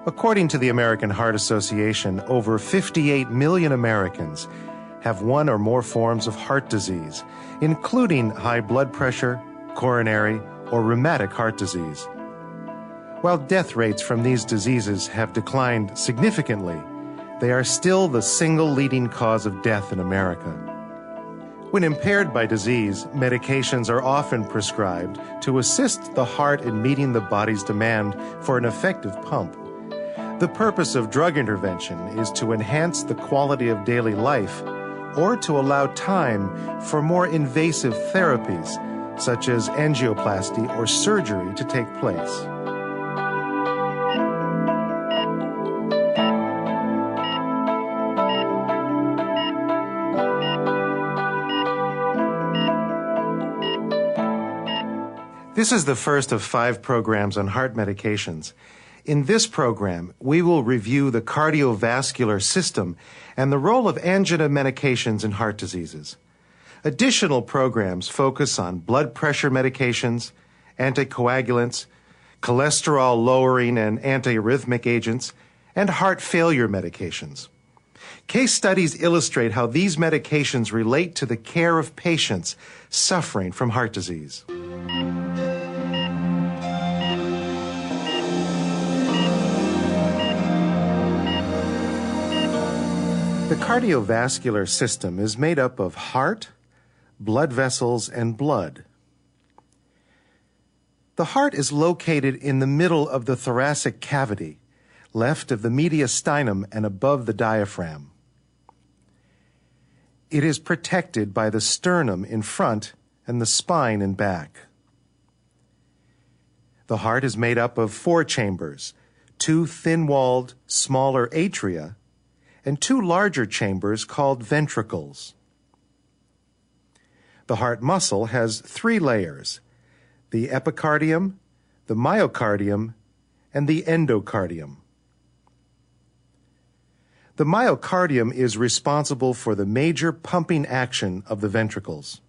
According to the American Heart Association, over 58 million Americans have one or more forms of heart disease, including high blood pressure, coronary, or rheumatic heart disease. While death rates from these diseases have declined significantly, they are still the single leading cause of death in America. When impaired by disease, medications are often prescribed to assist the heart in meeting the body's demand for an effective pump. The purpose of drug intervention is to enhance the quality of daily life or to allow time for more invasive therapies, such as angioplasty or surgery, to take place. This is the first of 5 programs on heart medications. In this program, we will review the cardiovascular system and the role of angina medications in heart diseases. Additional programs focus on blood pressure medications, anticoagulants, cholesterol-lowering and antiarrhythmic agents, and heart failure medications. Case studies illustrate how these medications relate to the care of patients suffering from heart disease. The cardiovascular system is made up of heart, blood vessels, and blood. The heart is located in the middle of the thoracic cavity, left of the mediastinum and above the diaphragm. It is protected by the sternum in front and the spine in back. The heart is made up of 4 chambers, 2 thin-walled, smaller atria, and 2 larger chambers called ventricles. The heart muscle has 3 layers: the epicardium, the myocardium, and the endocardium. The myocardium is responsible for the major pumping action of the ventricles.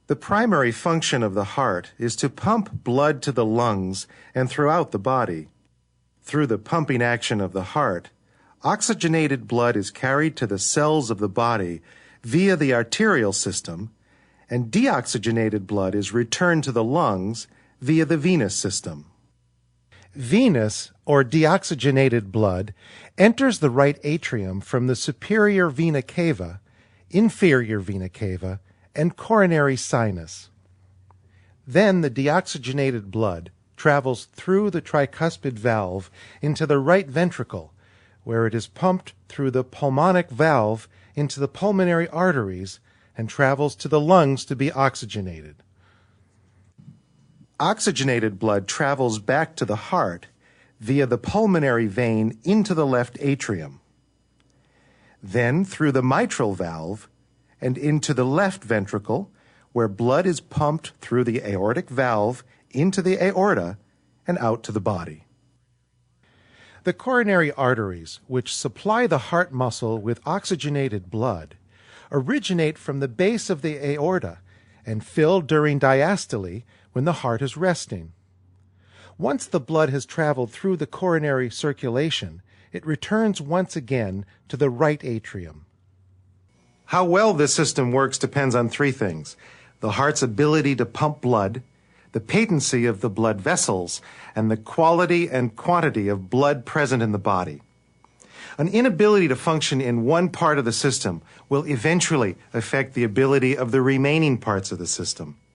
The primary function of the heart is to pump blood to the lungs and throughout the body. Through the pumping action of the heart, oxygenated blood is carried to the cells of the body via the arterial system, and deoxygenated blood is returned to the lungs via the venous system. Venous, or deoxygenated blood, enters the right atrium from the superior vena cava, inferior vena cava, and coronary sinus. Then the deoxygenated blood travels through the tricuspid valve into the right ventricle, where it is pumped through the pulmonic valve into the pulmonary arteries and travels to the lungs to be oxygenated. Oxygenated blood travels back to the heart via the pulmonary vein into the left atrium, then through the mitral valve and into the left ventricle, where blood is pumped through the aortic valve into the aorta and out to the body. The coronary arteries, which supply the heart muscle with oxygenated blood, originate from the base of the aorta and fill during diastole when the heart is resting. Once the blood has traveled through the coronary circulation, it returns once again to the right atrium. How well this system works depends on 3 things: the heart's ability to pump blood, the patency of the blood vessels, and the quality and quantity of blood present in the body. An inability to function in one part of the system will eventually affect the ability of the remaining parts of the system.